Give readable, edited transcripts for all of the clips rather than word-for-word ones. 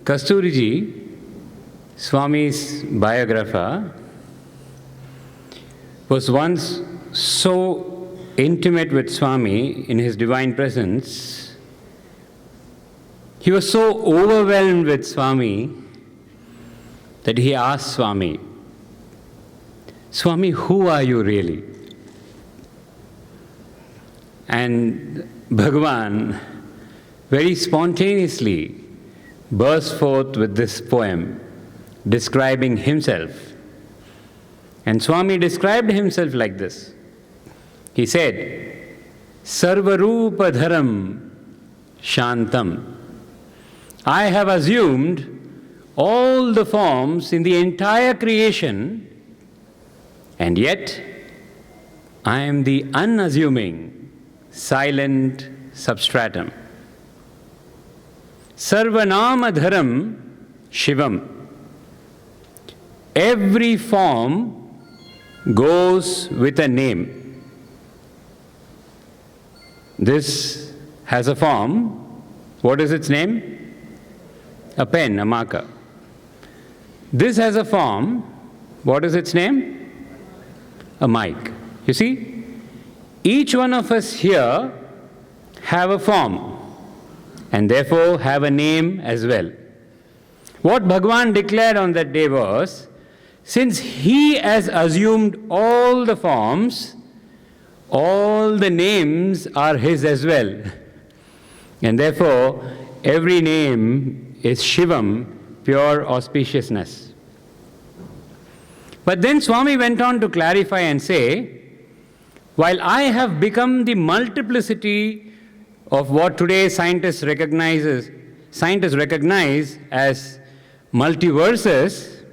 Kasturiji, Swami's biographer, was once so intimate with Swami in his divine presence. He was so overwhelmed with Swami that he asked Swami, "Swami, who are you really?" And Bhagavan very spontaneously burst forth with this poem describing himself. And Swami described himself like this. He said, "Sarvarupadharam Shantam." I have assumed all the forms in the entire creation, and yet I am the unassuming, silent substratum. Sarvanamadharam Shivam. Every form goes with a name. This has a form. What is its name? A pen, a marker. This has a form. What is its name? A mic. You see, each one of us here have a form and therefore have a name as well. What Bhagavan declared on that day was, since he has assumed all the forms, all the names are his as well. And therefore, every name is Shivam, pure auspiciousness. But then Swami went on to clarify and say, while I have become the multiplicity of what today scientists recognize as multiverses,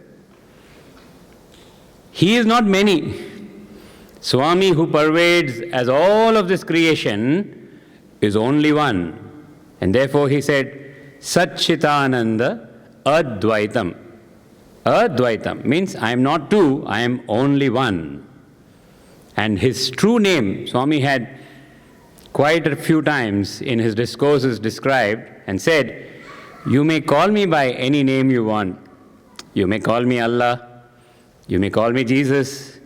he is not many. Swami, who pervades as all of this creation, is only one. And therefore he said, Sat-Chit-Ananda Advaitam. Advaitam means I am not two, I am only one. And his true name, Swami had quite a few times in his discourses described and said, you may call me by any name you want. You may call me Allah, you may call me Jesus,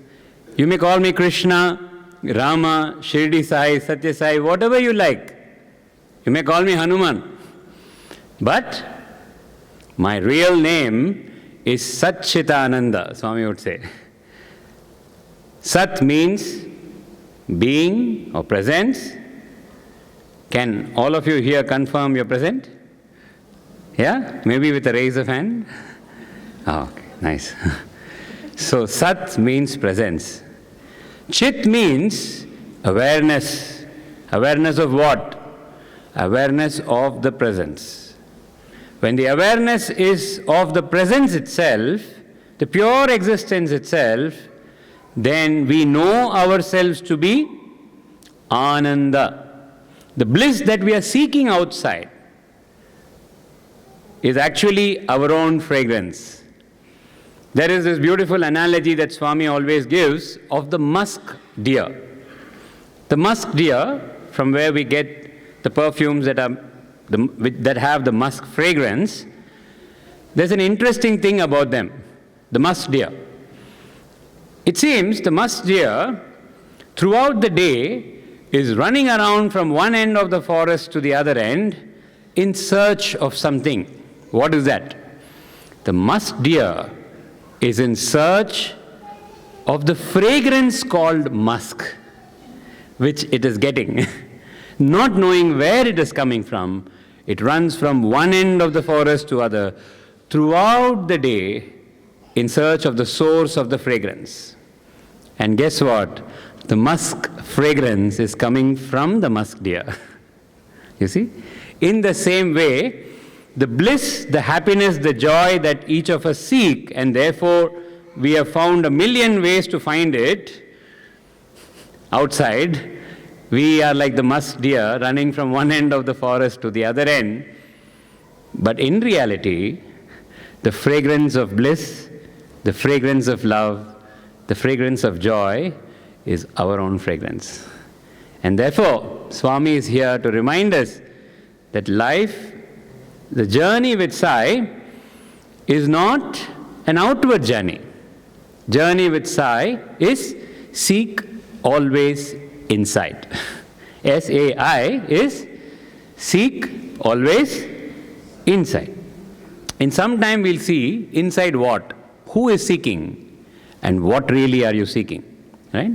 you may call me Krishna, Rama, Shirdi Sai, Satya Sai, whatever you like. You may call me Hanuman. But my real name is Sat-Chit-Ananda, Swami would say. Sat means being or presence. Can all of you here confirm you're present? Yeah? Maybe with a raise of hand? Oh, okay, nice. So Sat means presence. Chit means awareness. Awareness of what? Awareness of the presence. When the awareness is of the presence itself, the pure existence itself, then we know ourselves to be Ananda. The bliss that we are seeking outside is actually our own fragrance. There is this beautiful analogy that Swami always gives of the musk deer. The musk deer, from where we get the perfumes that have the musk fragrance, there's an interesting thing about them, the musk deer. It seems the musk deer, throughout the day, is running around from one end of the forest to the other end in search of something. What is that? The musk deer is in search of the fragrance called musk, which it is getting. Not knowing where it is coming from, it runs from one end of the forest to other throughout the day in search of the source of the fragrance. And guess what? The musk fragrance is coming from the musk deer. You see? In the same way, the bliss, the happiness, the joy that each of us seek, and therefore we have found a million ways to find it outside. We are like the musk deer running from one end of the forest to the other end. But in reality, the fragrance of bliss, the fragrance of love, the fragrance of joy is our own fragrance. And therefore, Swami is here to remind us that life, the journey with Sai, is not an outward journey. Journey with Sai is seek always inside. SAI is seek always inside. In some time we'll see inside what, who is seeking, and what really are you seeking, right?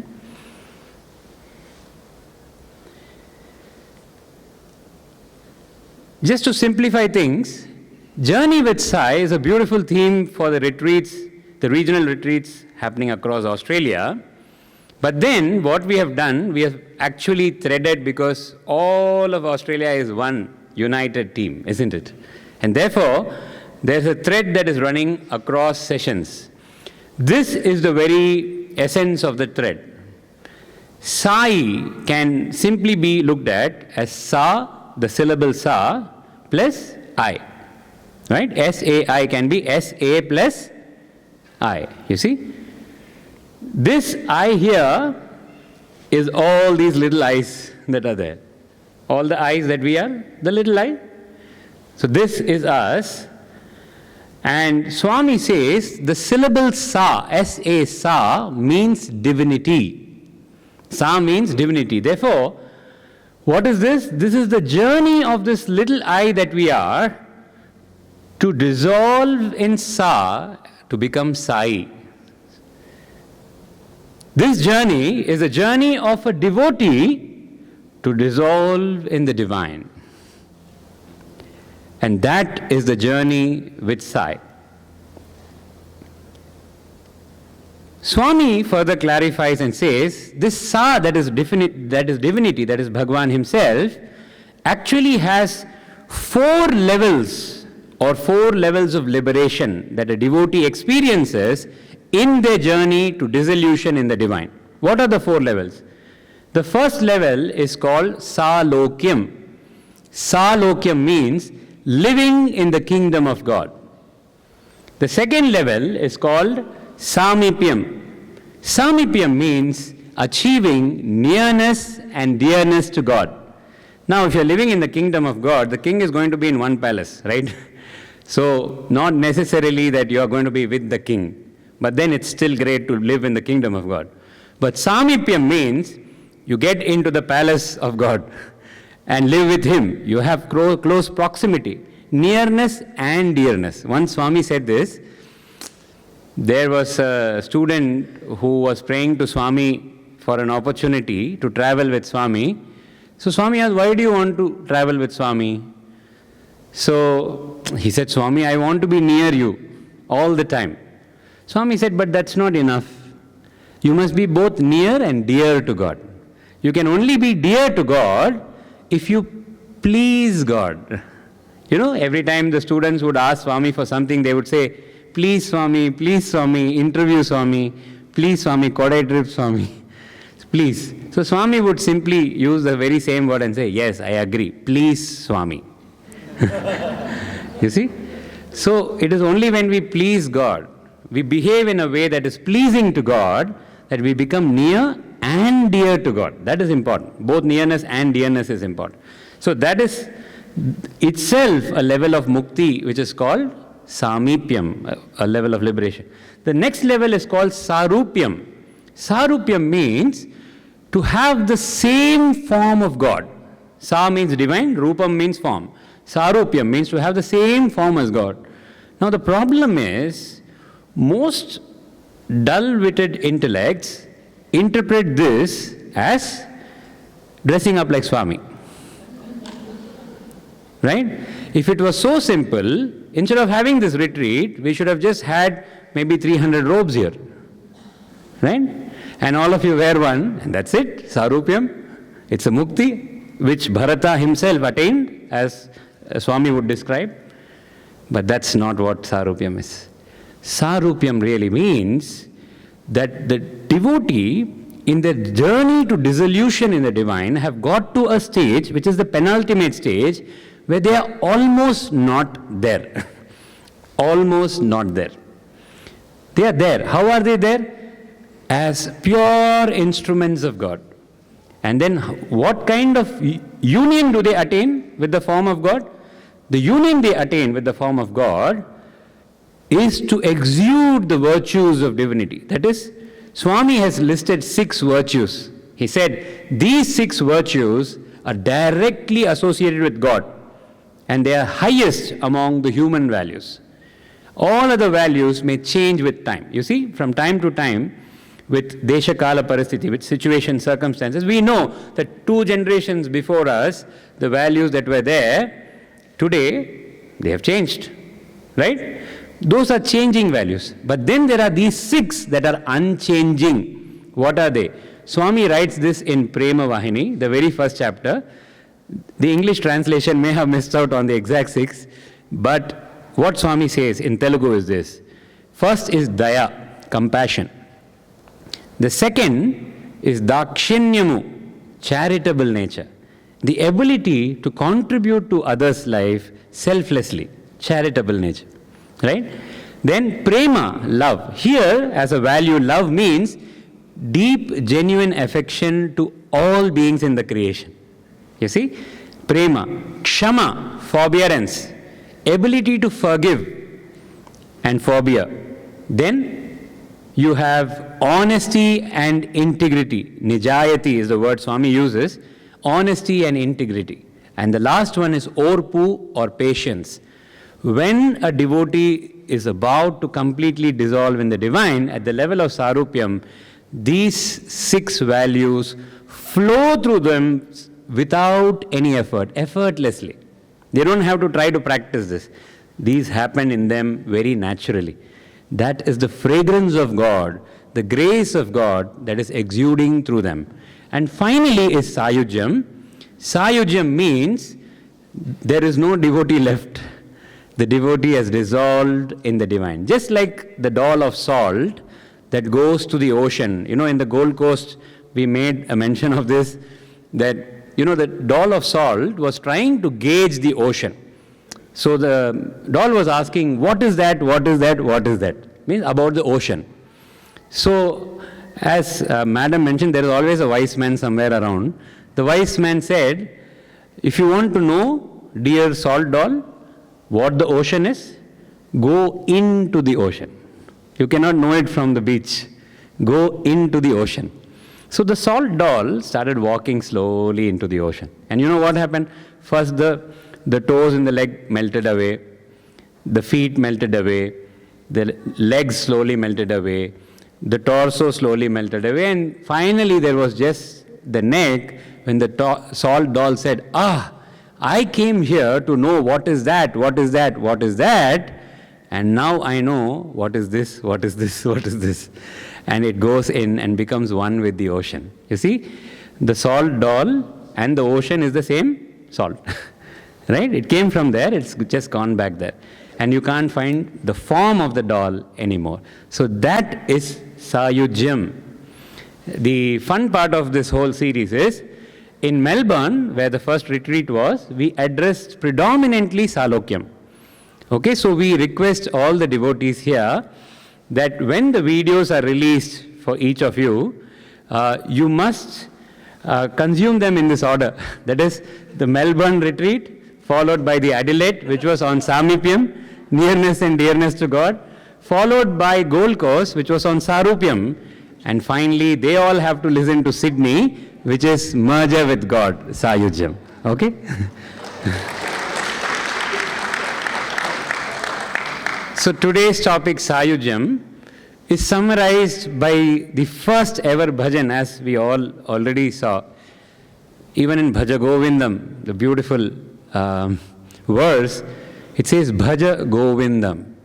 Just to simplify things, Journey with Sai is a beautiful theme for the retreats, the regional retreats happening across Australia. But then what we have done, we have actually threaded, because all of Australia is one united team, isn't it? And therefore, there's a thread that is running across sessions. This is the very essence of the thread. Sai can simply be looked at as Sa, the syllable Sa, plus I. Right? S-A-I can be S-A plus I. You see? This I here is all these little I's that are there. All the I's that we are, the little I. So this is us. And Swami says the syllable Sa, S-A, Sa, means divinity. Sa means divinity. Therefore, what is this? This is the journey of this little I that we are to dissolve in Sa to become Sai. This journey is a journey of a devotee to dissolve in the divine. And that is the journey with Sai. Swami further clarifies and says, this Sa that is divinity, that is Bhagwan himself, actually has 4 levels or 4 levels of liberation that a devotee experiences in their journey to dissolution in the divine. What are the 4 levels? The first level is called Salokyam. Salokyam means living in the kingdom of God. The second level is called Samipyam. Samipyam means achieving nearness and dearness to God. Now, if you're living in the kingdom of God, the king is going to be in one palace, right? So, not necessarily that you are going to be with the king, but then it's still great to live in the kingdom of God. But Samipyam means you get into the palace of God and live with him. You have close proximity, nearness and dearness. Once Swami said this, there was a student who was praying to Swami for an opportunity to travel with Swami. So Swami asked, why do you want to travel with Swami? So he said, Swami, I want to be near you all the time. Swami said, but that's not enough. You must be both near and dear to God. You can only be dear to God if you please God. You know, every time the students would ask Swami for something, they would say, please Swami, interview Swami, please Swami, Kodai trip Swami, please. So Swami would simply use the very same word and say, yes, I agree, please Swami. You see? So it is only when we please God, we behave in a way that is pleasing to God, that we become near and dear to God. That is important. Both nearness and dearness is important. So that is itself a level of mukti, which is called Samipyam, a level of liberation. The next level is called Sarupyam. Sarupyam means to have the same form of God. Sa means divine, Rupam means form. Sarupyam means to have the same form as God. Now the problem is, most dull-witted intellects interpret this as dressing up like Swami. Right? If it was so simple, instead of having this retreat, we should have just had maybe 300 robes here. Right? And all of you wear one, and that's it, Sarupyam. It's a mukti, which Bharata himself attained, as Swami would describe. But that's not what Sarupyam is. Sarupyam really means that the devotee, in their journey to dissolution in the divine, have got to a stage, which is the penultimate stage, where they are almost not there. Almost not there. They are there. How are they there? As pure instruments of God. And then what kind of union do they attain with the form of God? The union they attain with the form of God is to exude the virtues of divinity. That is, Swami has listed 6 virtues. He said, these 6 virtues are directly associated with God, and they are highest among the human values. All other values may change with time. You see, from time to time, with Desha Kala Parasthiti, with situation, circumstances, we know that 2 generations before us, the values that were there, today, they have changed. Right? Those are changing values. But then there are these 6 that are unchanging. What are they? Swami writes this in Prema Vahini, the very first chapter. The English translation may have missed out on the exact 6, but what Swami says in Telugu is this. First is Daya, compassion. The second is Dakshinyamu, charitable nature. The ability to contribute to others' life selflessly, charitable nature. Right? Then Prema, love. Here, as a value, love means deep, genuine affection to all beings in the creation. You see? Prema. Kshama, forbearance. Ability to forgive and forbear. Then you have honesty and integrity. Nijayati is the word Swami uses. Honesty and integrity. And the last one is Orpu or patience. When a devotee is about to completely dissolve in the divine, at the level of Sarupyam, these 6 values flow through them without any effort, effortlessly. They don't have to try to practice this. These happen in them very naturally. That is the fragrance of God, the grace of God that is exuding through them. And finally is Sayujyam. Sayujyam means there is no devotee left. The devotee has dissolved in the divine. Just like the doll of salt that goes to the ocean. You know, in the Gold Coast, we made a mention of this, that, you know, the doll of salt was trying to gauge the ocean. So the doll was asking, what is that, what is that, what is that? Means about the ocean. So, as Madam mentioned, there is always a wise man somewhere around. The wise man said, if you want to know, dear salt doll, what the ocean is, go into the ocean. You cannot know it from the beach. Go into the ocean. So the salt doll started walking slowly into the ocean. And you know what happened? First the toes in the leg melted away, the feet melted away, the legs slowly melted away, the torso slowly melted away, and finally there was just the neck when the salt doll said, I came here to know what is that, what is that, what is that, and now I know what is this, what is this, what is this. And it goes in and becomes one with the ocean. You see, the salt doll and the ocean is the same salt. Right? It came from there, it's just gone back there. And you can't find the form of the doll anymore. So that is Sayujyam. The fun part of this whole series is, in Melbourne, where the first retreat was, we addressed predominantly Salokyam. Okay, so we request all the devotees here that when the videos are released for each of you, you must consume them in this order. That is, the Melbourne retreat, followed by the Adelaide, which was on Samipyam, nearness and dearness to God, followed by Gold Coast, which was on Sarupyam, and finally they all have to listen to Sydney, which is merger with God, Sayujyam. Okay? So today's topic, Sayujyam, is summarized by the first ever bhajan, as we all already saw. Even in Bhaj Goindam, the beautiful verse, it says Bhaj Goindam.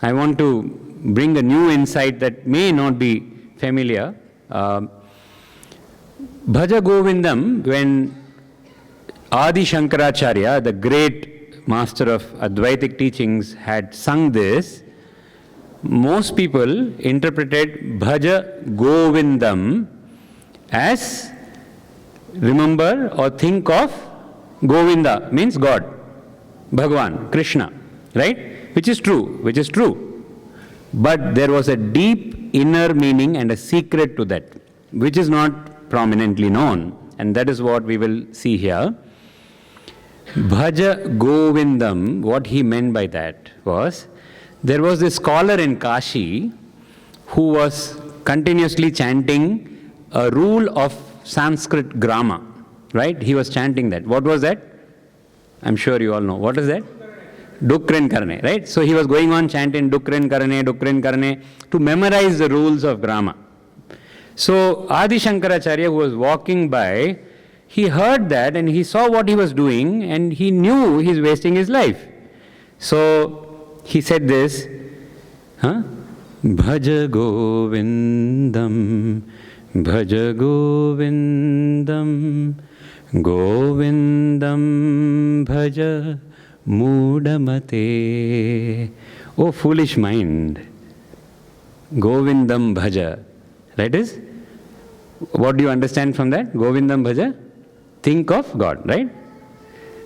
I want to bring a new insight that may not be familiar. Bhaj Goindam, when Adi Shankaracharya, the great master of Advaitic teachings, had sung this, most people interpreted Bhaj Goindam as remember or think of Govinda, means God, Bhagwan, Krishna, right? Which is true. But there was a deep inner meaning and a secret to that, which is not prominently known. And that is what we will see here. Bhaj Goindam, what he meant by that was there was this scholar in Kashi who was continuously chanting a rule of Sanskrit grammar, right? He was chanting that. What was that? I'm sure you all know. What is that? Dukrin Karne, right? So he was going on chanting Dukrin Karne to memorize the rules of grammar. So Adi Shankaracharya, who was walking by, he heard that and he saw what he was doing and he knew he's wasting his life. So he said this, Bhaj Govindam, Bhaj Govindam, Govindam Bhaja Mudamate. Oh foolish mind, Govindam Bhaja. That is, what do you understand from that? Govindam Bhaja? Think of God, right?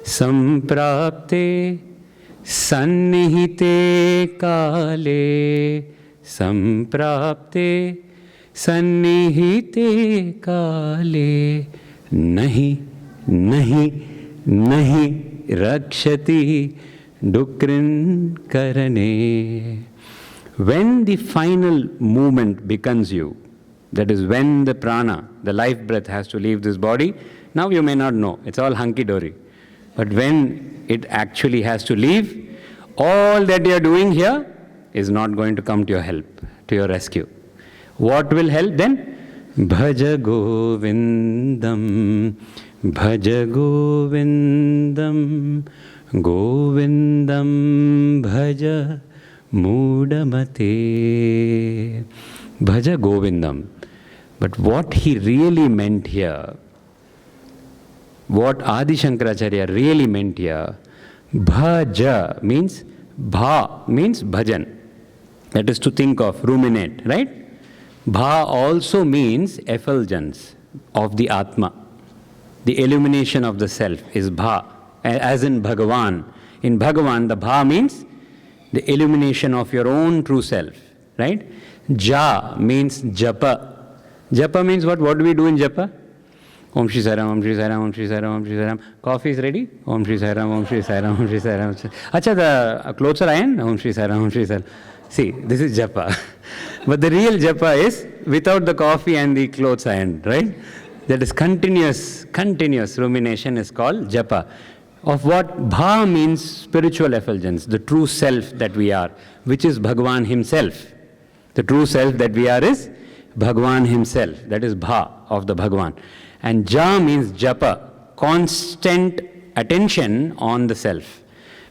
Samprapte Sannihite Kale, Samprapte Sannihite Kale, Nahi Rakshati Dukrin Karane. When the final movement becomes you, that is when the prana, the life breath has to leave this body, now you may not know, it's all hunky-dory. But when it actually has to leave, all that you are doing here is not going to come to your help, to your rescue. What will help then? Bhaja Govindam, Bhaja Govindam, Govindam Bhaja Mudamate. Bhaja Govindam. But what he really meant here, what Adi Shankaracharya really meant here, Bhaja means, Bha means bhajan. That is to think of, ruminate, right? Bha also means effulgence of the Atma. The illumination of the self is Bha, as in Bhagavan. In Bhagavan, the Bha means the illumination of your own true self, right? Ja means Japa. Japa means what? What do we do in Japa? Om Shri Sai Ram, Om Shri Sai Ram, Om Shri Sai Ram, Om Shri Sai Ram. Coffee is ready? Om Shri Sai Ram, Om Shri Sai Ram, Om Shri Sai Ram. Acha, the clothes are ironed? Om Shri Sai Ram, Om Shri Sai Ram. See, this is Japa. But the real Japa is without the coffee and the clothes ironed, right? That is continuous rumination is called Japa. Of what? Bha means spiritual effulgence, the true self that we are, which is Bhagavan himself. The true self that we are is Bhagavan himself. That is Bha of the Bhagavan. And Ja means Japa, constant attention on the self.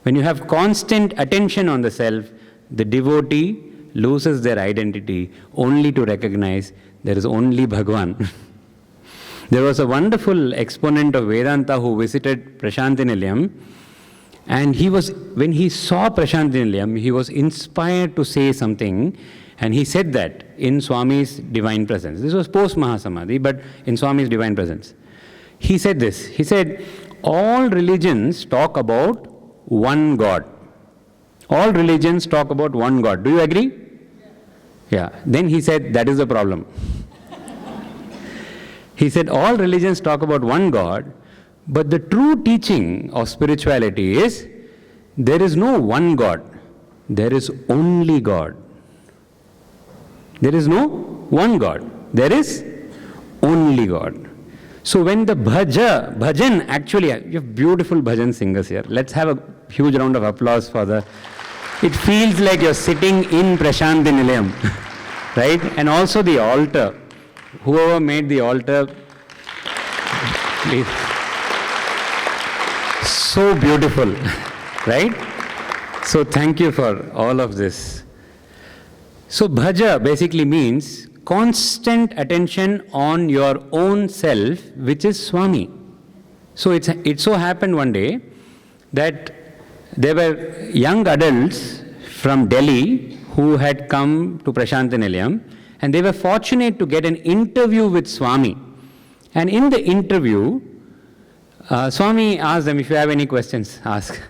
When you have constant attention on the self, the devotee loses their identity only to recognize there is only Bhagavan. There was a wonderful exponent of Vedanta who visited Prasanthi Nilayam, and when he saw Prasanthi Nilayam, he was inspired to say something, and he said that in Swami's divine presence. This was post Mahasamadhi, but in Swami's divine presence. He said this, he said, all religions talk about one God. All religions talk about one God. Do you agree? Yeah. Then he said, that is the problem. He said, all religions talk about one God, but the true teaching of spirituality is, there is no one God. There is only God. There is no one God. There is only God. So when the bhajan, actually, you have beautiful bhajan singers here. Let's have a huge round of applause for the... It feels like you're sitting in Prasanthi Nilayam, right? And also the altar. Whoever made the altar, please. So beautiful, right? So thank you for all of this. So bhaja basically means constant attention on your own self, which is Swami. So it so happened one day that there were young adults from Delhi who had come to Prasanthi Nilayam, and they were fortunate to get an interview with Swami. And in the interview, Swami asked them, if you have any questions, ask.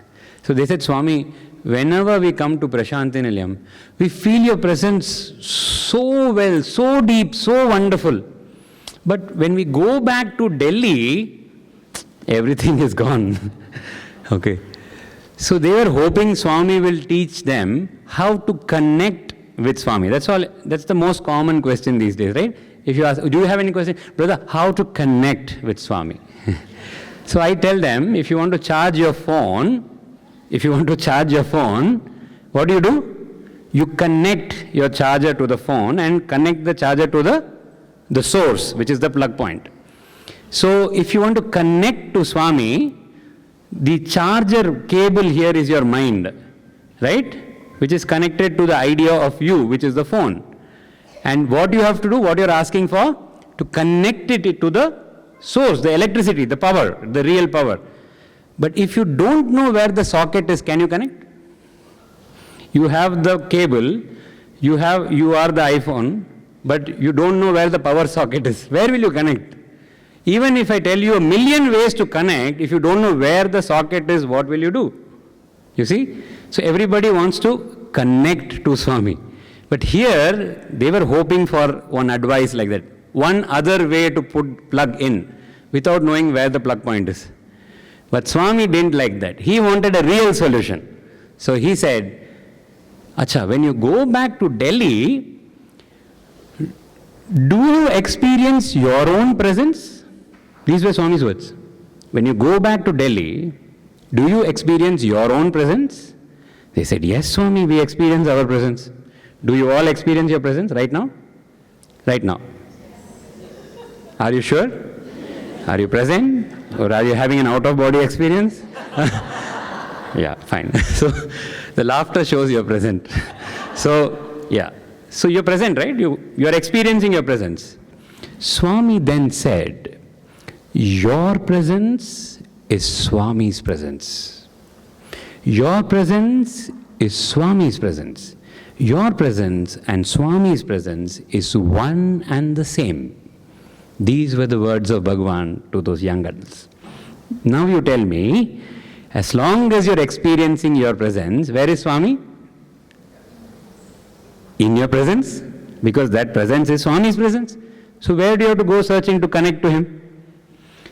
So they said, Swami, whenever we come to Prasanthi Nilayam, we feel your presence so well, so deep, so wonderful. But when we go back to Delhi, everything is gone. Okay. So they were hoping Swami will teach them how to connect with Swami. That's all. That's the most common question these days, right? If you ask, do you have any question? Brother, how to connect with Swami? So I tell them, if you want to charge your phone, what do? You connect your charger to the phone and connect the charger to the source, which is the plug point. So if you want to connect to Swami, the charger cable here is your mind, right? Which is connected to the idea of you, which is the phone. And what you have to do, what you're asking for, to connect it to the source, the electricity, the power, the real power. But if you don't know where the socket is, can you connect? You have the cable, you are the iPhone, but you don't know where the power socket is. Where will you connect? Even if I tell you 1,000,000 ways to connect, if you don't know where the socket is, what will you do? You see? So everybody wants to connect to Swami. But here, they were hoping for one advice like that. One other way to plug in, without knowing where the plug point is. But Swami didn't like that. He wanted a real solution. So he said, Acha, when you go back to Delhi, do you experience your own presence? These were Swami's words. When you go back to Delhi, do you experience your own presence? They said, yes, Swami, we experience our presence. Do you all experience your presence right now? Right now. Are you sure? Are you present? Or are you having an out-of-body experience? Yeah, fine. So the laughter shows you're present. So, yeah. So you're present, right? You're experiencing your presence. Swami then said, your presence is Swami's presence. Your presence is Swami's presence. Your presence and Swami's presence is one and the same. These were the words of Bhagavan to those young adults. Now you tell me, as long as you're experiencing your presence, where is Swami? In your presence, because that presence is Swami's presence. So where do you have to go searching to connect to Him?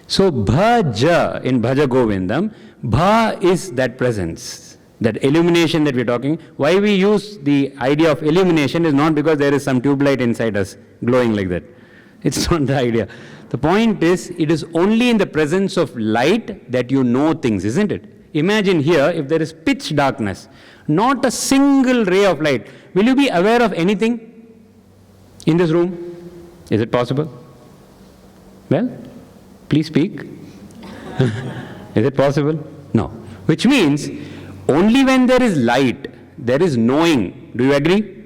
So Bhaja in Bhaj Goindam, Bha is that presence, that illumination that we're talking. Why we use the idea of illumination is not because there is some tube light inside us glowing like that. It's not the idea. The point is, it is only in the presence of light that you know things, isn't it? Imagine here, if there is pitch darkness, not a single ray of light, will you be aware of anything in this room? Is it possible? Well, please speak. Is it possible? No. Which means, only when there is light, there is knowing. Do you agree?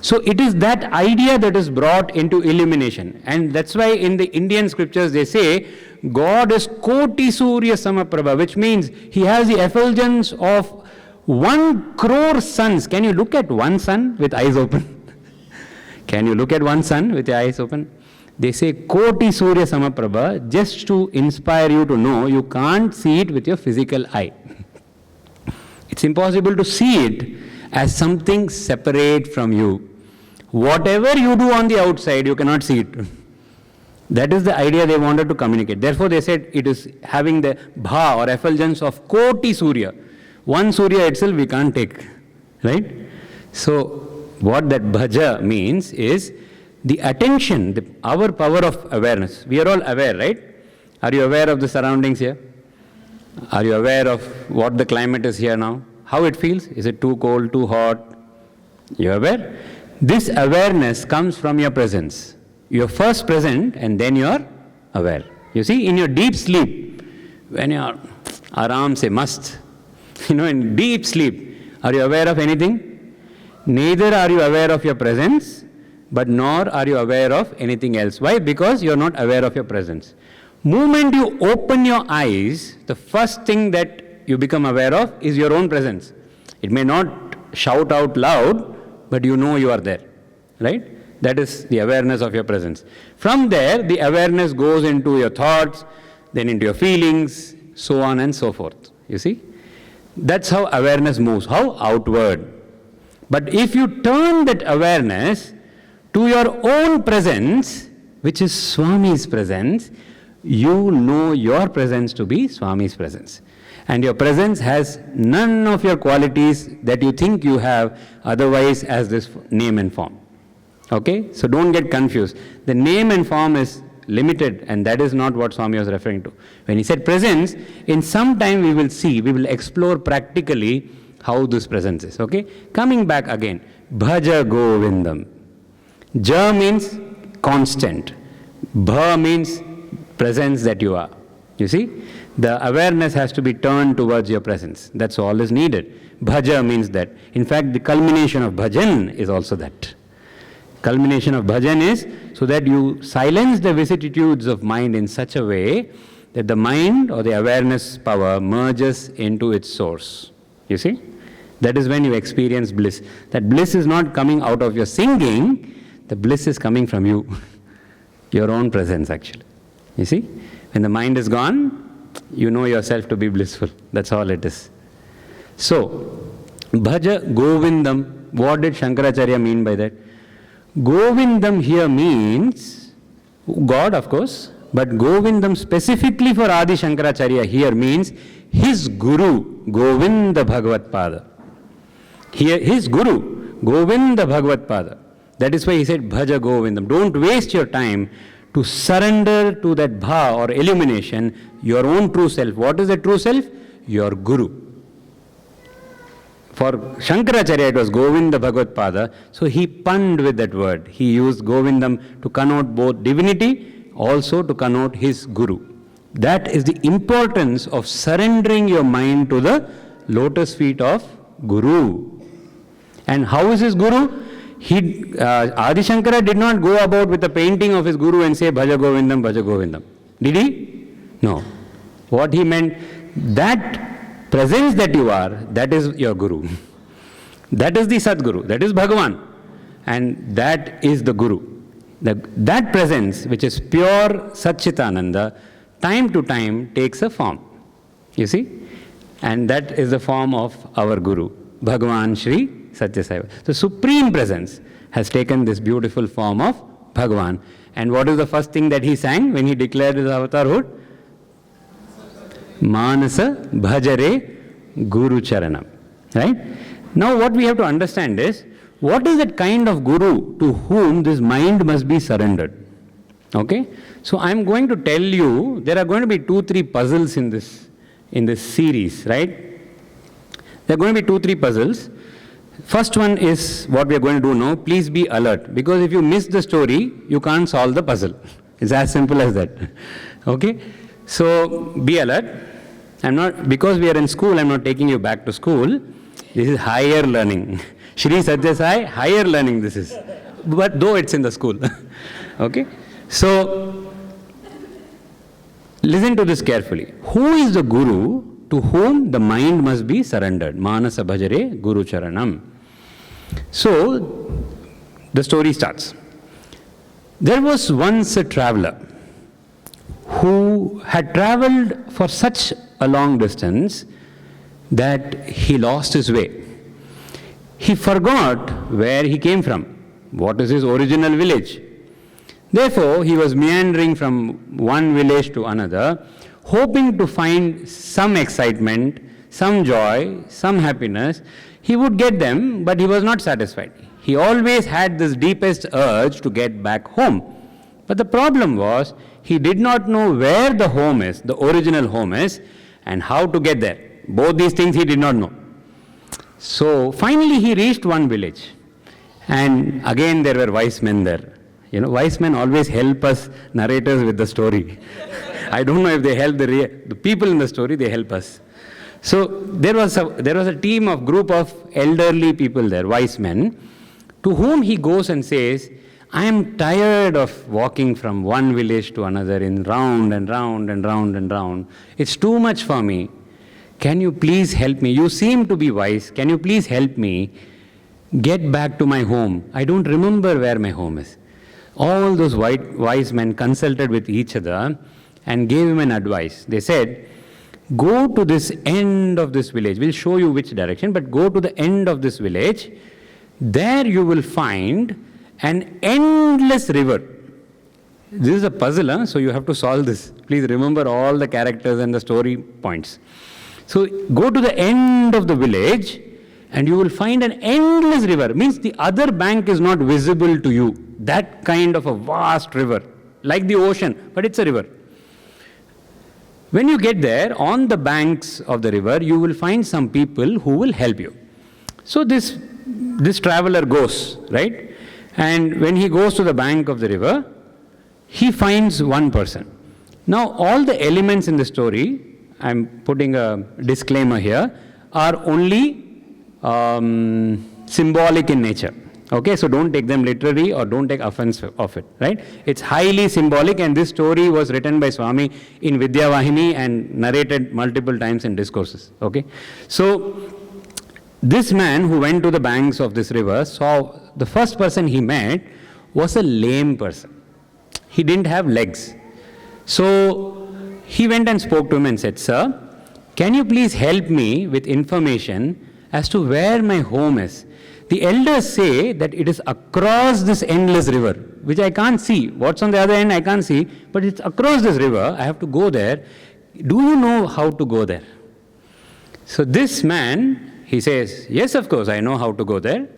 So it is that idea that is brought into illumination. And that's why in the Indian scriptures they say, God is Koti Surya Samaprabha, which means He has the effulgence of 1 crore suns. Can you look at one sun with eyes open? Can you look at one sun with your eyes open? They say Koti Surya Samaprabha just to inspire you to know you can't see it with your physical eye. It's impossible to see it as something separate from you. Whatever you do on the outside, you cannot see it. That is the idea they wanted to communicate. Therefore they said it is having the bha or effulgence of Koti Surya. One Surya itself we can't take. Right? So what that bhaja means is the attention, our power of awareness. We are all aware, right? Are you aware of the surroundings here? Are you aware of what the climate is here now? How it feels? Is it too cold, too hot? You are aware? This awareness comes from your presence. You're first present and then you're aware. You see, in your deep sleep, when you're aram se mast, in deep sleep, are you aware of anything? Neither are you aware of your presence, but nor are you aware of anything else. Why? Because you're not aware of your presence. Moment you open your eyes, the first thing that you become aware of is your own presence. It may not shout out loud, but you know you are there, right? That is the awareness of your presence. From there, the awareness goes into your thoughts, then into your feelings, so on and so forth. You see? That's how awareness moves. How? Outward. But if you turn that awareness to your own presence, which is Swami's presence, you know your presence to be Swami's presence. And your presence has none of your qualities that you think you have otherwise as this name and form. Okay? So don't get confused. The name and form is limited, and that is not what Swami was referring to. When he said presence, in some time we will explore practically how this presence is. Okay? Coming back again, Bhaj Goindam. Ja means constant. Bha means presence that you are. You see? The awareness has to be turned towards your presence. That's all is needed. Bhaja means that. In fact, the culmination of bhajan is also that. Culmination of bhajan is so that you silence the vicissitudes of mind in such a way that the mind or the awareness power merges into its source. You see? That is when you experience bliss. That bliss is not coming out of your singing, the bliss is coming from you. Your own presence actually. You see? When the mind is gone, you know yourself to be blissful. That's all it is. So, Bhaja Govindam, what did Shankaracharya mean by that? Govindam here means God, of course, but Govindam specifically for Adi Shankaracharya here means his Guru, Govinda Bhagavat Pada. Here, his Guru, Govinda Bhagavat Pada. That is why he said Bhaja Govindam. Don't waste your time to surrender to that bha or illumination, your own true self. What is the true self? Your Guru. For Shankaracharya it was Govinda Bhagavat Pada, so he punned with that word. He used Govindam to connote both divinity, also to connote his Guru. That is the importance of surrendering your mind to the lotus feet of Guru. And how is his Guru? Adi Shankara did not go about with a painting of his Guru and say Bhaja Govindam, Bhaja Govindam. Did he? No. What he meant, that presence that you are, that is your Guru. That is the Sadguru, that is Bhagavan. And that is the Guru. That presence, which is pure Sat-Chit-Ananda, time to time takes a form. You see? And that is the form of our Guru, Bhagavan Shri Satya Sai. The Supreme Presence has taken this beautiful form of Bhagavan. And what is the first thing that he sang when he declared his avatarhood? Manasa Bhajare Guru Charanam. Right? Now what we have to understand is, what is that kind of Guru to whom this mind must be surrendered? Okay? So I am going to tell you, there are going to be 2-3 puzzles in this series, right? There are going to be 2-3 puzzles. First one is what we are going to do now. Please be alert, because if you miss the story, you can't solve the puzzle. It's as simple as that. Okay? So be alert. Because we are in school, I'm not taking you back to school. This is higher learning. Shri Satya Sai, higher learning this is. But though it's in the school. Okay? So, listen to this carefully. Who is the Guru to whom the mind must be surrendered? Manasa Bhajare Guru Charanam. So, the story starts. There was once a traveler who had traveled for such a long distance that he lost his way. He forgot where he came from. What is his original village? Therefore, he was meandering from one village to another, hoping to find some excitement, some joy, some happiness. He would get them, but he was not satisfied. He always had this deepest urge to get back home. But the problem was, he did not know where the home is, the original home is, and how to get there. Both these things he did not know. So finally he reached one village. And again there were wise men there. You know, wise men always help us narrators with the story. I don't know if they help the people in the story, they help us. So there was a group of elderly people there, wise men, to whom he goes and says, I am tired of walking from one village to another in round and round and round and round. It's too much for me. Can you please help me? You seem to be wise. Can you please help me get back to my home? I don't remember where my home is. All those wise men consulted with each other and gave him an advice. They said, go to this end of this village. We'll show you which direction, but go to the end of this village. There you will find an endless river. This is a puzzle, so you have to solve this. Please remember all the characters and the story points. So go to the end of the village and you will find an endless river. Means the other bank is not visible to you. That kind of a vast river, like the ocean, but it's a river. When you get there, on the banks of the river, you will find some people who will help you. So this traveler goes, right? And when he goes to the bank of the river, he finds one person. Now, all the elements in the story, I'm putting a disclaimer here, are only symbolic in nature. Okay, so don't take them literally or don't take offense of it, right? It's highly symbolic, and this story was written by Swami in Vidyavahini and narrated multiple times in discourses. Okay, so this man who went to the banks of this river saw the first person he met was a lame person. He didn't have legs. So he went and spoke to him and said, "Sir, can you please help me with information as to where my home is? The elders say that it is across this endless river, which I can't see. What's on the other end I can't see, but it's across this river. I have to go there. Do you know how to go there?" So this man, he says, "Yes, of course, I know how to go there.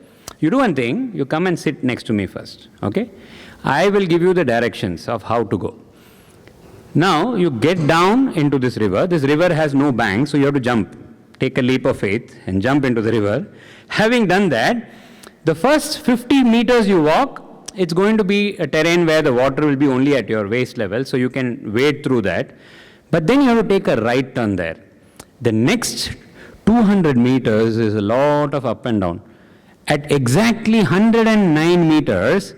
You do one thing, you come and sit next to me first, okay? I will give you the directions of how to go. Now, you get down into this river. This river has no bank, so you have to jump. Take a leap of faith and jump into the river. Having done that, the first 50 meters you walk, it's going to be a terrain where the water will be only at your waist level, so you can wade through that. But then you have to take a right turn there. The next 200 meters is a lot of up and down. At exactly 109 meters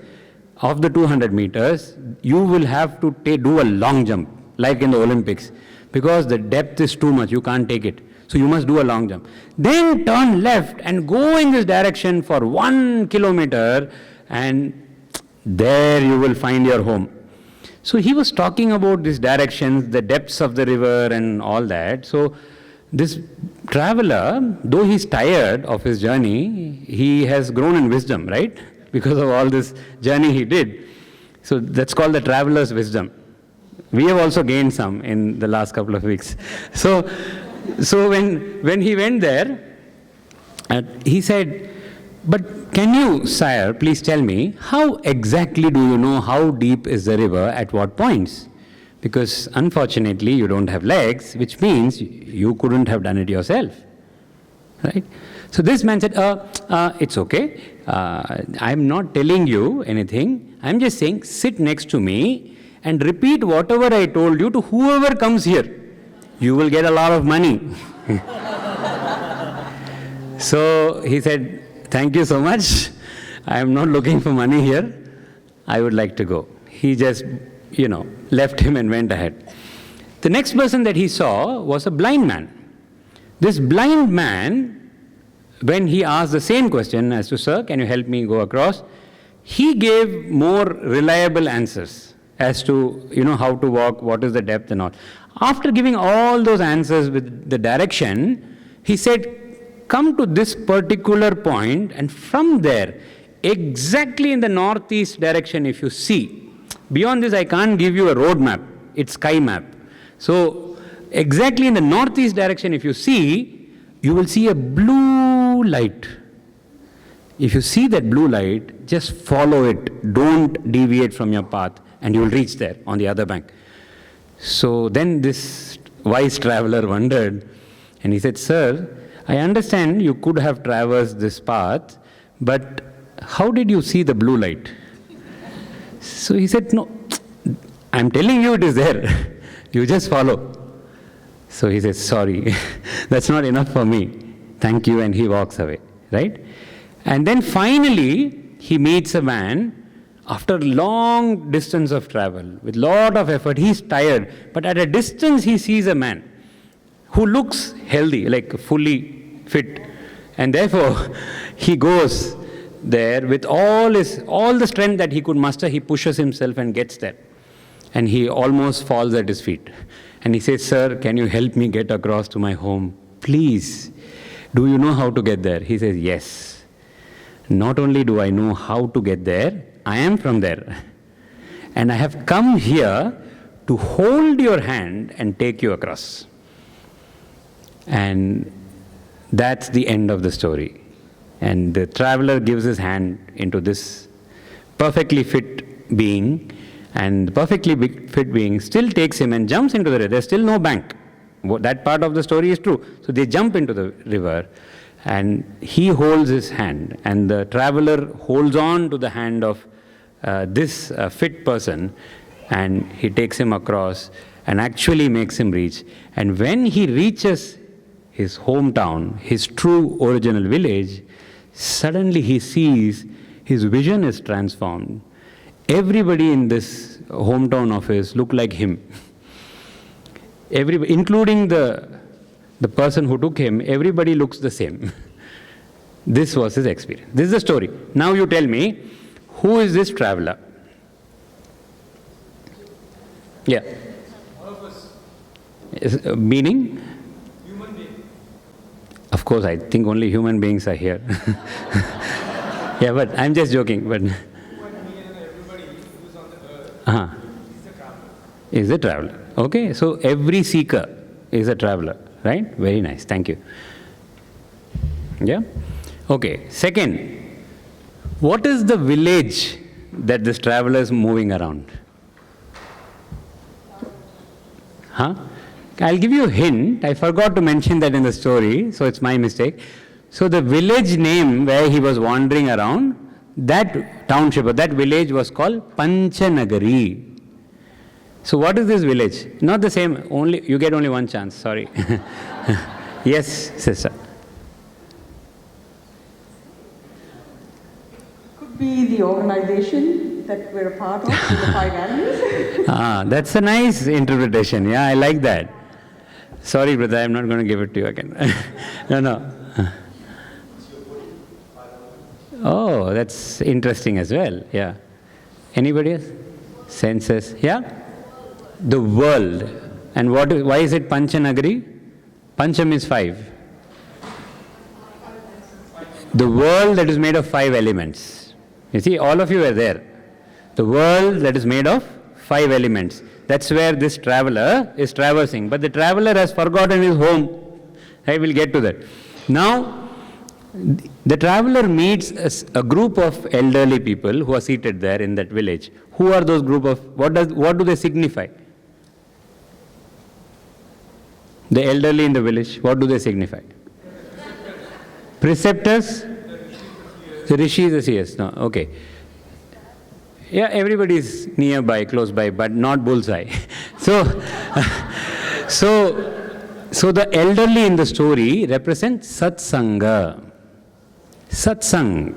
of the 200 meters, you will have to do a long jump, like in the Olympics, because the depth is too much, you can't take it. So you must do a long jump. Then turn left and go in this direction for 1 kilometer, and there you will find your home." So he was talking about these directions, the depths of the river and all that. So this traveler, though he's tired of his journey, he has grown in wisdom, right? Because of all this journey he did. So that's called the traveler's wisdom. We have also gained some in the last couple of weeks. So when he went there, he said, "But can you, sire, please tell me, how exactly do you know how deep is the river at what points? Because unfortunately you don't have legs, which means you couldn't have done it yourself." Right? So this man said, "It's okay. I'm not telling you anything. I'm just saying, sit next to me and repeat whatever I told you to whoever comes here. You will get a lot of money." So he said, "Thank you so much. I am not looking for money here. I would like to go." He just, left him and went ahead. The next person that he saw was a blind man. This blind man, when he asked the same question as to, "Sir, can you help me go across?" he gave more reliable answers as to, how to walk, what is the depth and all. After giving all those answers with the direction, he said, "Come to this particular point, and from there, exactly in the northeast direction, if you see, beyond this I can't give you a road map, it's sky map. So exactly in the northeast direction, if you see, you will see a blue light. If you see that blue light, just follow it. Don't deviate from your path, and you will reach there on the other bank." So then this wise traveler wondered, and he said, "Sir, I understand you could have traversed this path, but how did you see the blue light?" So he said, "No, I'm telling you it is there. You just follow." So he says, "Sorry, that's not enough for me. Thank you," and he walks away, right? And then finally, he meets a man after long distance of travel, with lot of effort. He's tired, but at a distance he sees a man who looks healthy, like fully fit. And therefore, he goes there with all the strength that he could muster. He pushes himself and gets there. And he almost falls at his feet. And he says, "Sir, can you help me get across to my home? Please. Do you know how to get there?" He says, "Yes. Not only do I know how to get there, I am from there. And I have come here to hold your hand and take you across." And that's the end of the story. And the traveler gives his hand into this perfectly fit being, and the perfectly fit being still takes him and jumps into the river. There's still no bank. That part of the story is true. So they jump into the river, and he holds his hand, and the traveler holds on to the hand of this fit person, and he takes him across and actually makes him reach. And when he reaches his hometown, his true original village, suddenly he sees his vision is transformed. Everybody in this hometown of his look like him. Everybody, including the person who took him, everybody looks the same. This was his experience. This is the story. Now you tell me, who is this traveler? Yeah. All of us. Meaning? Human being. Of course, I think only human beings are here. Yeah, but I'm just joking. But You and me and everybody who's on the earth is a traveler. Is a traveler. Okay, so every seeker is a traveler, right? Very nice. Thank you. Yeah? Okay, second, what is the village that this traveler is moving around? Huh? I'll give you a hint. I forgot to mention that in the story, so it's my mistake. So the village name where he was wandering around, that township or that village was called Panchanagari. So what is this village? Not the same, only you get only one chance, sorry. Yes, sister. Could be the organization that we're a part of, the 5 values. That's a nice interpretation. Yeah, I like that. Sorry, brother, I'm not going to give it to you again. No. Oh, that's interesting as well. Yeah. Anybody else? Senses. Yeah? The world. And why is it Panchanagari? Pancha means 5. The world that is made of 5 elements. You see, all of you are there. The world that is made of 5 elements. That's where this traveler is traversing. But the traveler has forgotten his home. I will get to that. Now, the traveler meets a group of elderly people who are seated there in that village. Who are those group of, what do they signify? The elderly in the village, what do they signify? Preceptors? The rishis, the seers. No, okay. Yeah, everybody is nearby, close by, but not bullseye. So the elderly in the story represent Satsanga. Satsang.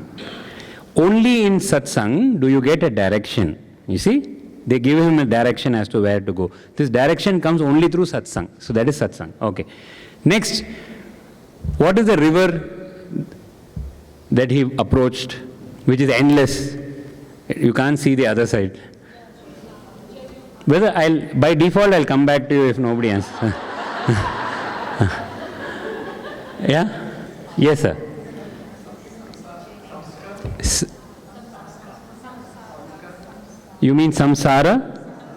Only in Satsang do you get a direction. You see? They give him a direction as to where to go. This direction comes only through Satsang. So that is Satsang. Okay. Next, what is the river that he approached, which is endless? You can't see the other side. Whether by default I'll come back to you if nobody answers. Yeah? Yes, sir. You mean samsara?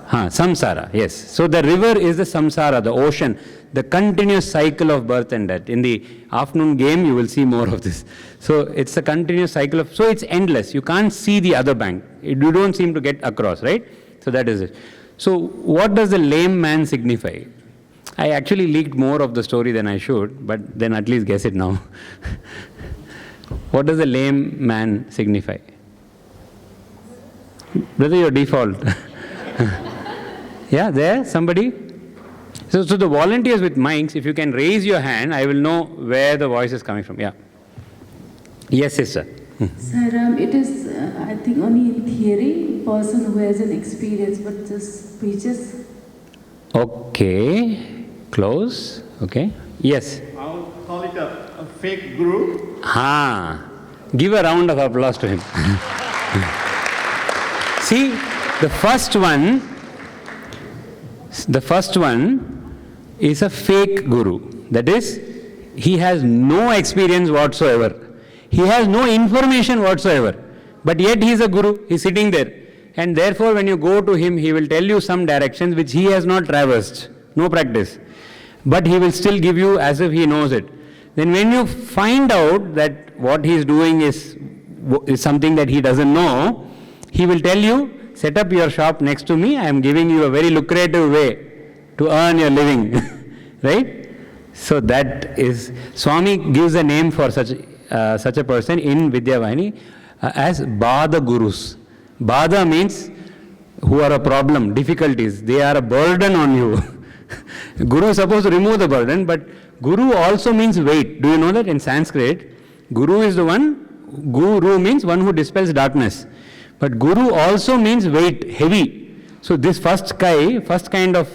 Samsara, yes. So the river is the samsara, the ocean, the continuous cycle of birth and death. In the afternoon game, you will see more of this. So it's a continuous cycle of, so it's endless. You can't see the other bank. You don't seem to get across, right? So that is it. So what does the lame man signify? I actually leaked more of the story than I should, but then at least guess it now. What does the lame man signify? Brother, your default. Yeah, there, somebody? So the volunteers with mics, if you can raise your hand, I will know where the voice is coming from. Yeah. Yes, sister. Sir, it is, I think, only in theory, person who has an experience but just preaches. Okay. Close. Okay. Yes. I'll call it a fake guru. Give a round of applause to him. See, the first one is a fake guru. That is, he has no experience whatsoever. He has no information whatsoever. But yet he is a guru. He is sitting there. And therefore, when you go to him, he will tell you some directions which he has not traversed. No practice. but he will still give you as if he knows it. Then when you find out that what he is doing is something that he doesn't know, he will tell you, set up your shop next to me, I am giving you a very lucrative way to earn your living. Right? So that is, Swami gives a name for such a person in Vidyavahini as Bada Gurus. Bada means who are a problem, difficulties. They are a burden on you. Guru is supposed to remove the burden, but Guru also means weight. Do you know that in Sanskrit, Guru is the one, Guru means one who dispels darkness. But Guru also means weight, heavy. So this first kind of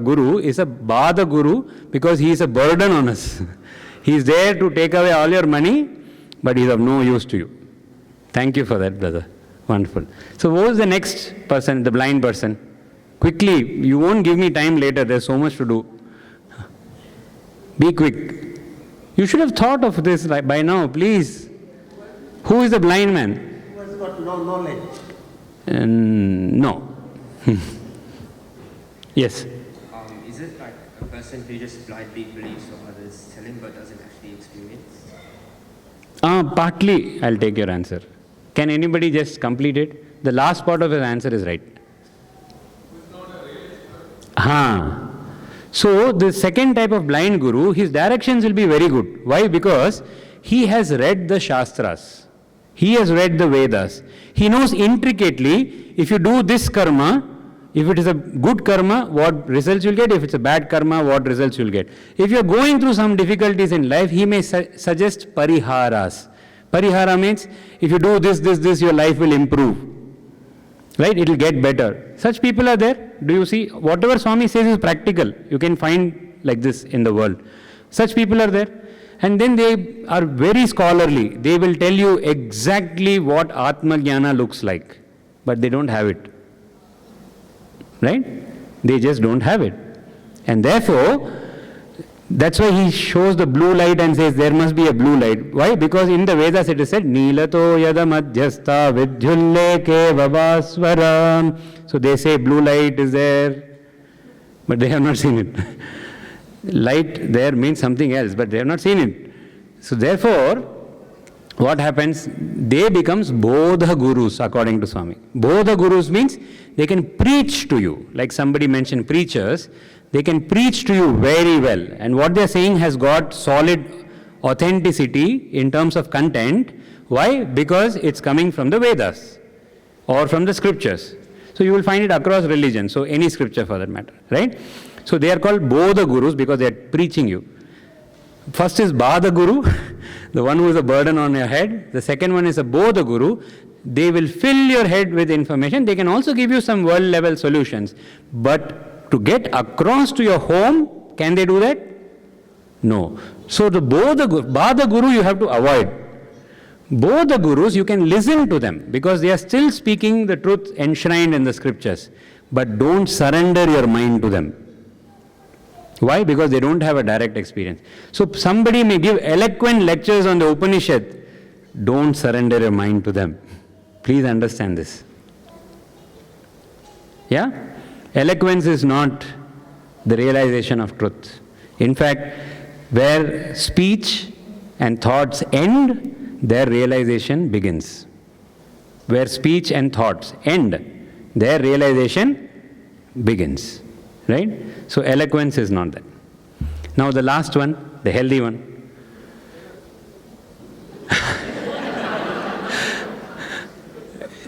Guru is a Bada Guru because he is a burden on us. He is there to take away all your money, but he is of no use to you. Thank you for that, brother. Wonderful. So who is the next person, the blind person? Quickly, you won't give me time later, there's so much to do. Be quick. You should have thought of this by now, please. Who is the blind man? Who has got no knowledge? No. Yes. Is it like a person who just blindly believes what others tell him but doesn't actually experience? Partly, I'll take your answer. Can anybody just complete it? The last part of his answer is right. So the second type of blind guru, his directions will be very good. Why? Because he has read the Shastras. He has read the Vedas. He knows intricately, if you do this karma, if it is a good karma, what results you'll get. If it's a bad karma, what results you'll get. If you're going through some difficulties in life, he may suggest pariharas. Parihara means, if you do this, your life will improve. Right? It will get better. Such people are there. Do you see? Whatever Swami says is practical. You can find like this in the world. Such people are there. And then they are very scholarly. They will tell you exactly what Atma Jnana looks like. But they don't have it. Right? They just don't have it. And therefore, that's why he shows the blue light and says there must be a blue light. Why? Because in the Vedas it is said, Nilato yada madhyasta vidhyulleke vavasvaram. So they say blue light is there, but they have not seen it. Light there means something else, but they have not seen it. So therefore, what happens? They becomes Bodha Gurus according to Swami. Bodha Gurus means they can preach to you. Like somebody mentioned preachers, they can preach to you very well. And what they are saying has got solid authenticity in terms of content. Why? Because it's coming from the Vedas or from the scriptures. So you will find it across religion. So any scripture for that matter. Right? So they are called Bodha Gurus because they are preaching you. First is Bada Guru, the one who is a burden on your head. The second one is a Bodha Guru. They will fill your head with information. They can also give you some world level solutions. But to get across to your home, can they do that? No. So the Bada Guru you have to avoid. Bodha Gurus, you can listen to them because they are still speaking the truth enshrined in the scriptures. But don't surrender your mind to them. Why? Because they don't have a direct experience. So somebody may give eloquent lectures on the Upanishad. Don't surrender your mind to them. Please understand this. Yeah? Eloquence is not the realization of truth. In fact, where speech and thoughts end, their realization begins. Where speech and thoughts end, their realization begins. Right? So eloquence is not that. Now the last one, the healthy one.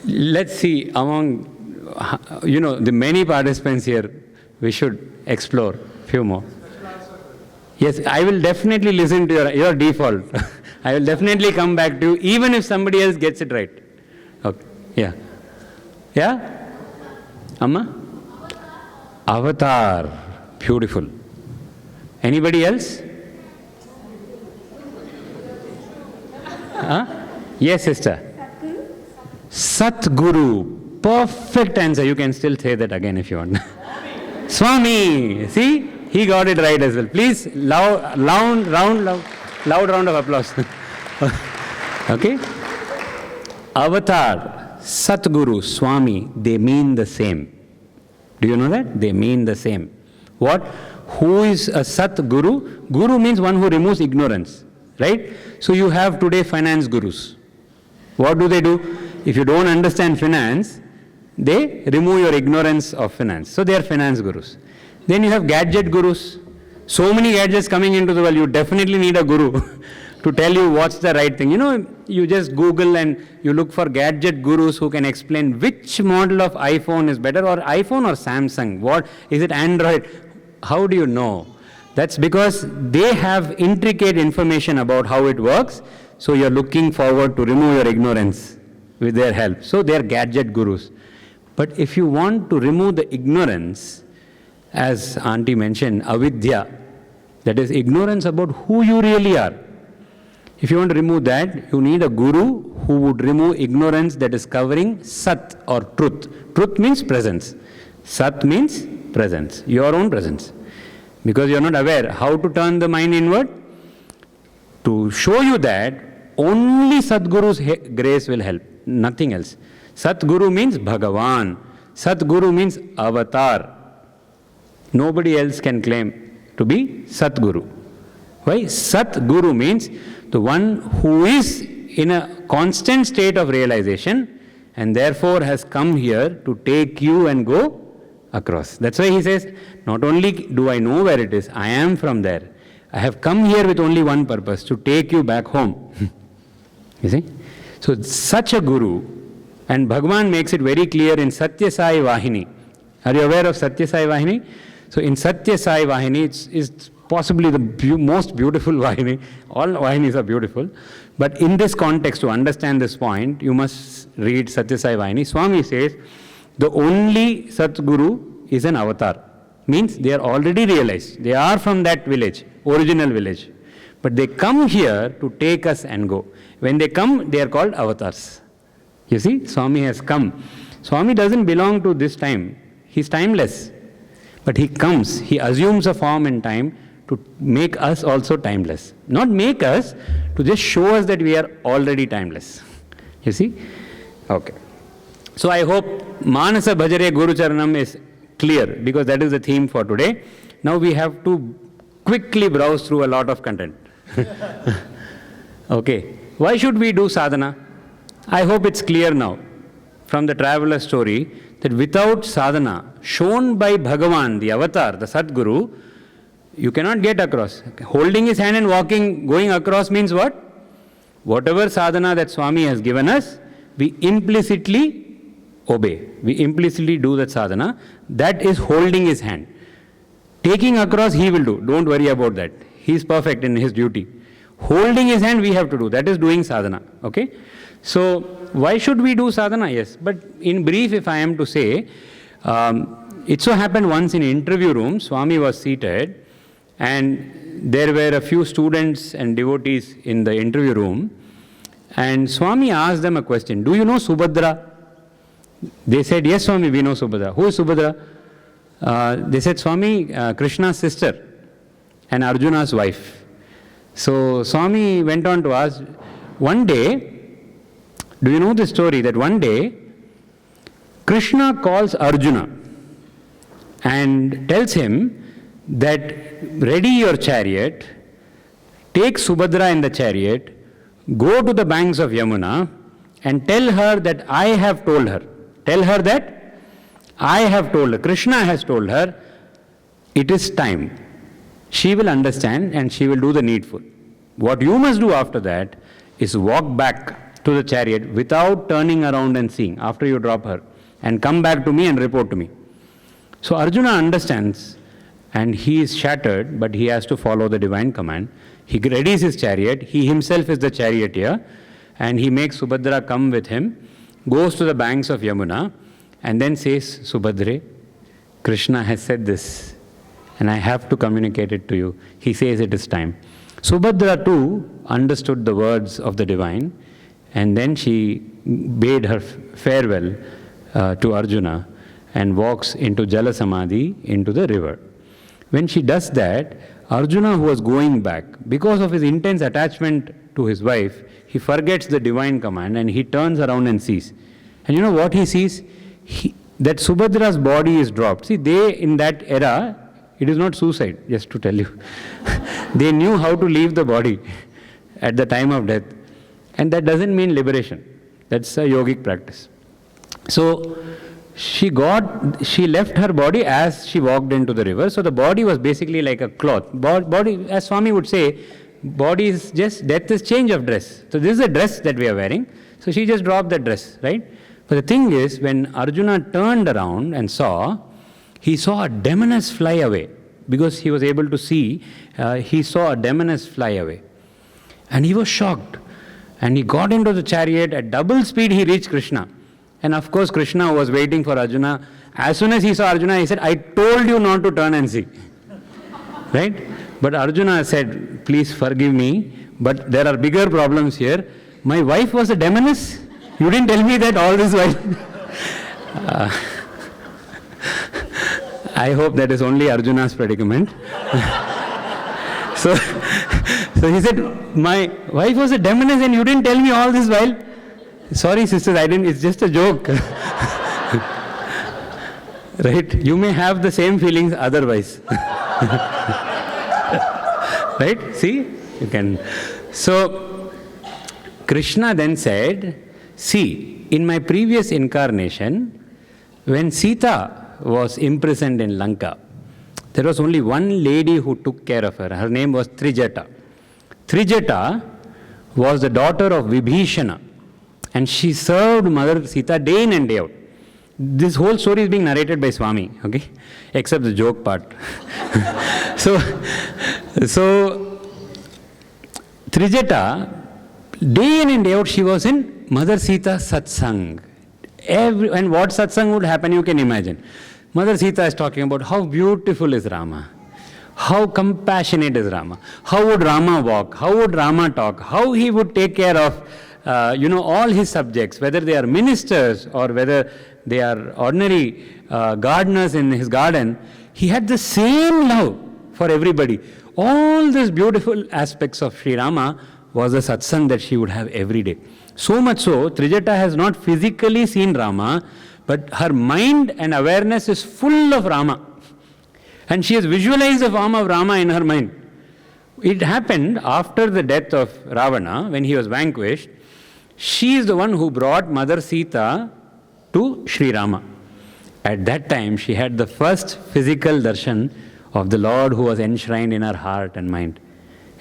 Let's see, among, the many participants here, we should explore few more. Yes, I will definitely listen to your default. I will definitely come back to you, even if somebody else gets it right. Okay, yeah. Yeah? Amma? Avatar. Beautiful. Anybody else? Yes, sister. Satguru. Perfect answer. You can still say that again if you want. Swami. See? He got it right as well. Please, loud round of applause. Okay? Avatar, Satguru, Swami, they mean the same. Do you know that? They mean the same. What? Who is a Satguru? Guru means one who removes ignorance, right? So you have today finance gurus. What do? If you don't understand finance, they remove your ignorance of finance. So they are finance gurus. Then you have gadget gurus. So many gadgets coming into the world, you definitely need a guru to tell you what's the right thing. You just Google and you look for gadget gurus who can explain which model of iPhone is better, or iPhone or Samsung. What is it, Android? How do you know? That's because they have intricate information about how it works. So you're looking forward to remove your ignorance with their help. So they're gadget gurus. But if you want to remove the ignorance, as Auntie mentioned, avidya, that is ignorance about who you really are. If you want to remove that, you need a guru who would remove ignorance that is covering Sat or truth. Truth means presence. Sat means presence, your own presence. Because you're not aware how to turn the mind inward. To show you that, only Sadguru's grace will help, nothing else. Satguru means Bhagavan. Satguru means avatar. Nobody else can claim to be Satguru. Why? Satguru means the one who is in a constant state of realization and therefore has come here to take you and go across. That's why he says, not only do I know where it is, I am from there. I have come here with only one purpose, to take you back home. You see? So such a guru, and Bhagavan makes it very clear in Satya Sai Vahini. Are you aware of Satya Sai Vahini? So in Satya Sai Vahini, it's possibly the most beautiful Vahini. All Vahinis are beautiful. But in this context, to understand this point, you must read Satya Sai Vahini. Swami says, the only Satguru is an avatar. Means they are already realized. They are from that village, original village. But they come here to take us and go. When they come, they are called avatars. You see, Swami has come. Swami doesn't belong to this time. He's timeless. But he comes, he assumes a form in time to make us also timeless. Not make us, to just show us that we are already timeless. You see? Okay. So I hope Manasa Bhajare Guru Charanam is clear, because that is the theme for today. Now we have to quickly browse through a lot of content. Okay. Why should we do sadhana? I hope it's clear now from the traveler story that without sadhana shown by Bhagavan, the avatar, the Sadguru, you cannot get across. Holding his hand and walking, going across means what? Whatever sadhana that Swami has given us, we implicitly obey. We implicitly do that sadhana. That is holding his hand. Taking across, he will do. Don't worry about that. He is perfect in his duty. Holding his hand, we have to do. That is doing sadhana. Okay? So, why should we do sadhana? Yes. But in brief, if I am to say, it so happened once in an interview room, Swami was seated and there were a few students and devotees in the interview room, and Swami asked them a question. Do you know Subhadra? They said, yes, Swami, we know Subhadra. Who is Subhadra? They said, Swami, Krishna's sister and Arjuna's wife. So Swami went on to ask, one day, do you know the story that one day Krishna calls Arjuna and tells him that ready your chariot, take Subhadra in the chariot, go to the banks of Yamuna and tell her that I have told her. Tell her that I have told her. Krishna has told her it is time. She will understand and she will do the needful. What you must do after that is walk back to the chariot without turning around and seeing after you drop her, and come back to me and report to me. So Arjuna understands and he is shattered, but he has to follow the divine command. He readies his chariot. He himself is the charioteer, and he makes Subhadra come with him, goes to the banks of Yamuna, and then says, Subhadre, Krishna has said this, and I have to communicate it to you. He says it is time. Subhadra too understood the words of the divine, and then she bade her farewell to Arjuna and walks into Jala Samadhi, into the river. When she does that, Arjuna, who was going back, because of his intense attachment to his wife, he forgets the divine command and he turns around and sees. And you know what he sees? That Subhadra's body is dropped. See, they in that era, It is not suicide, just to tell you. They knew how to leave the body at the time of death. And that doesn't mean liberation. That's a yogic practice. So she left her body as she walked into the river. So the body was basically like a cloth. Body, as Swami would say, body is just, death is change of dress. So this is a dress that we are wearing. So she just dropped the dress, right? But the thing is, when Arjuna turned around and he saw a demoness fly away. Because he was able to see, he saw a demoness fly away. And he was shocked. And he got into the chariot. At double speed, he reached Krishna. And of course, Krishna was waiting for Arjuna. As soon as he saw Arjuna, he said, I told you not to turn and see. Right? But Arjuna said, please forgive me, but there are bigger problems here. My wife was a demoness? You didn't tell me that all this while. I hope that is only Arjuna's predicament. So he said, my wife was a demoness and you didn't tell me all this while. Sorry sisters, it's just a joke. Right? You may have the same feelings otherwise. Right? See? You can. So Krishna then said, see, in my previous incarnation, when Sita was imprisoned in Lanka, there was only one lady who took care of her. Her name was Trijata. Trijata was the daughter of Vibhishana, and she served Mother Sita day in and day out. This whole story is being narrated by Swami, okay? Except the joke part. So Trijata, day in and day out, she was in Mother Sita's Satsang. And what Satsang would happen, you can imagine. Mother Sita is talking about how beautiful is Rama, how compassionate is Rama, how would Rama walk, how would Rama talk, how he would take care of all his subjects, whether they are ministers or whether they are ordinary gardeners in his garden. He had the same love for everybody. All these beautiful aspects of Sri Rama was a satsang that she would have every day. So much so, Trijata has not physically seen Rama, but her mind and awareness is full of Rama. And she has visualized the form of Rama in her mind. It happened after the death of Ravana, when he was vanquished. She is the one who brought Mother Sita to Sri Rama. At that time, she had the first physical darshan of the Lord who was enshrined in her heart and mind.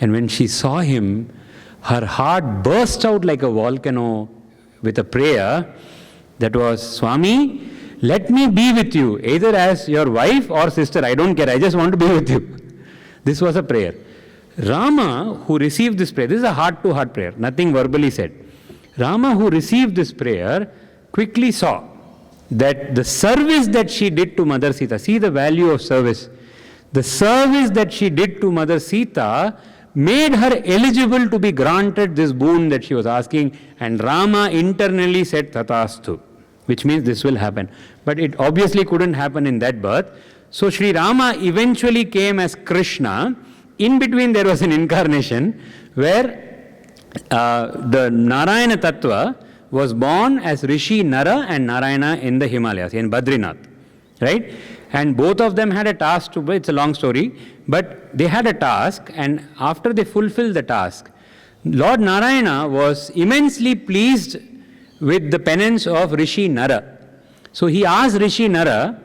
And when she saw him, her heart burst out like a volcano with a prayer that was, Swami, let me be with you, either as your wife or sister, I don't care, I just want to be with you. This was a prayer. Rama, who received this prayer, this is a heart-to-heart prayer, nothing verbally said. Rama, who received this prayer, quickly saw that the service that she did to Mother Sita, see the value of service. The service that she did to Mother Sita made her eligible to be granted this boon that she was asking, and Rama internally said Tathastu, which means this will happen. But it obviously couldn't happen in that birth. So Sri Rama eventually came as Krishna. In between there was an incarnation where the Narayana Tattva was born as Rishi Nara and Narayana in the Himalayas, in Badrinath. Right? And both of them had a task to, it's a long story, but they had a task, and after they fulfilled the task, Lord Narayana was immensely pleased with the penance of Rishi Nara. So he asked Rishi Nara,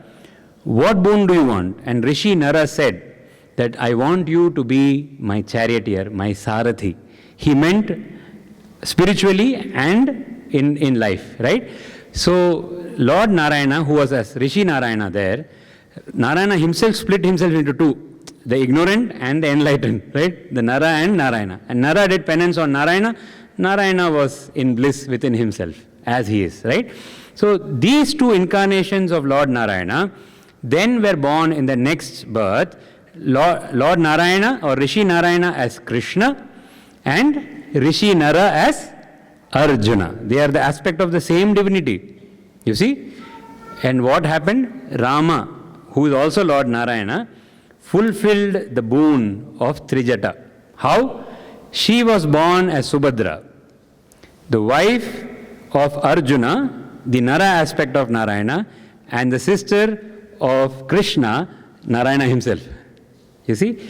what boon do you want? And Rishi Nara said that I want you to be my charioteer, my Sarathi. He meant spiritually and in life, right? So Lord Narayana, who was as Rishi Narayana there, Narayana himself split himself into two, the ignorant and the enlightened, right? The Nara and Narayana. And Nara did penance on Narayana. Narayana was in bliss within himself, as he is, right? So these two incarnations of Lord Narayana then were born in the next birth, Lord Narayana or Rishi Narayana as Krishna and Rishi Nara as Arjuna. They are the aspect of the same divinity. You see? And what happened? Rama, who is also Lord Narayana, fulfilled the boon of Trijata. How? She was born as Subhadra, the wife of Arjuna, the Nara aspect of Narayana, and the sister of Krishna, Narayana himself. You see?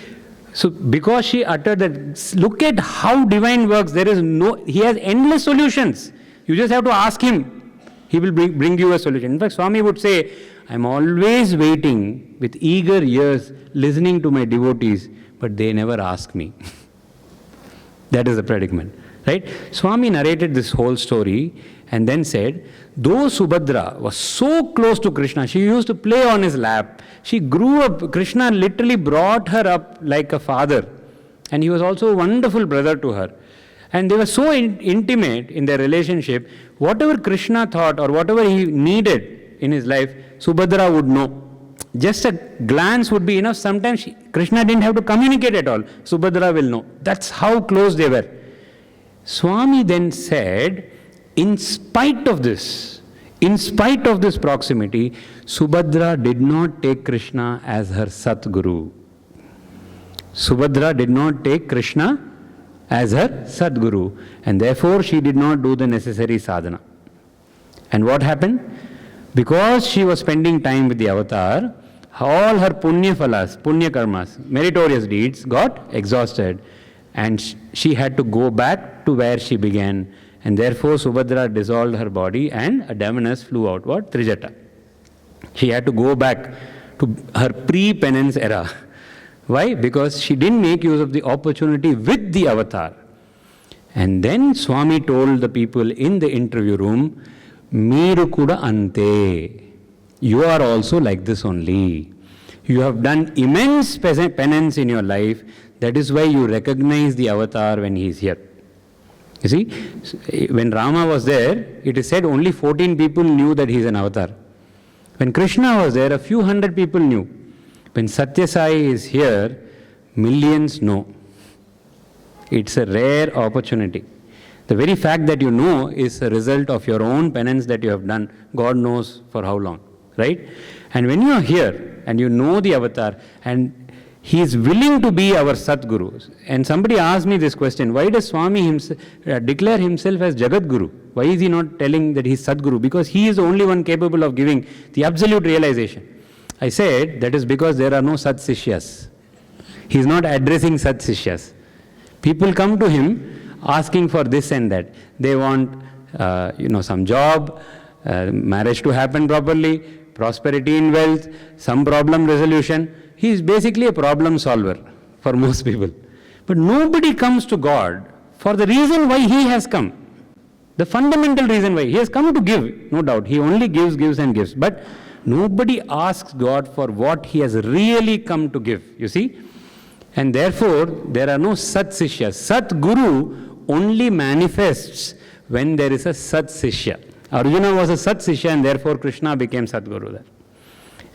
So because she uttered that, look at how divine works. He has endless solutions. You just have to ask him. He will bring you a solution. In fact, Swami would say, I'm always waiting with eager ears, listening to my devotees, but they never ask me. That is the predicament. Right? Swami narrated this whole story and then said, though Subhadra was so close to Krishna, she used to play on his lap. She grew up, Krishna literally brought her up like a father. And he was also a wonderful brother to her. And they were so intimate in their relationship, whatever Krishna thought or whatever he needed in his life, Subhadra would know. Just a glance would be enough. Sometimes Krishna didn't have to communicate at all. Subhadra will know. That's how close they were. Swami then said, in spite of this proximity, Subhadra did not take Krishna as her Satguru. Subhadra did not take Krishna as her Sadguru, and therefore she did not do the necessary sadhana. And what happened? Because she was spending time with the avatar, all her punya phalas, punya karmas, meritorious deeds got exhausted, and she had to go back to where she began. And therefore Subhadra dissolved her body and a demoness flew outward, Trijata. She had to go back to her pre-penance era. Why? Because she didn't make use of the opportunity with the avatar. And then Swami told the people in the interview room, Meeru kuda ante. You are also like this only. You have done immense penance in your life. That is why you recognize the avatar when he is here. You see, when Rama was there, it is said only 14 people knew that he is an avatar. When Krishna was there, a few hundred people knew. When Satya Sai is here, millions know. It's a rare opportunity. The very fact that you know is a result of your own penance that you have done. God knows for how long, right? And when you are here and you know the avatar and he is willing to be our Satguru. And somebody asked me this question, why does Swami declare himself as Jagat Guru? Why is he not telling that he is Sadguru? Because he is the only one capable of giving the absolute realization. I said, that is because there are no Sat Sishyas. He is not addressing Sat Sishyas. People come to him asking for this and that. They want, some job, marriage to happen properly, prosperity in wealth, some problem resolution. He is basically a problem solver for most people. But nobody comes to God for the reason why he has come. The fundamental reason why. He has come to give, no doubt. He only gives and gives. But nobody asks God for what he has really come to give. You see? And therefore, there are no Sat Sishyas. Sat Guru only manifests when there is a Sat Sishya. Arjuna was a Sat Sishya and therefore Krishna became Sadguru there.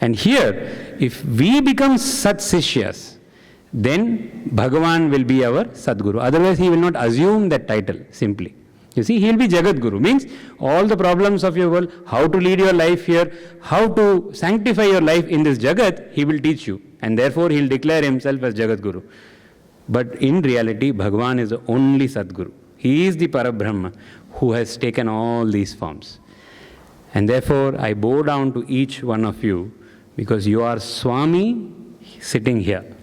And here, if we become Sat Sishyas, then Bhagavan will be our Sadguru. Otherwise, he will not assume that title simply. You see, he will be Jagat Guru. Means all the problems of your world, how to lead your life here, how to sanctify your life in this Jagat, he will teach you. And therefore, he will declare himself as Jagat Guru. But in reality, Bhagavan is the only Sadguru. He is the Parabrahma who has taken all these forms. And therefore, I bow down to each one of you because you are Swami sitting here.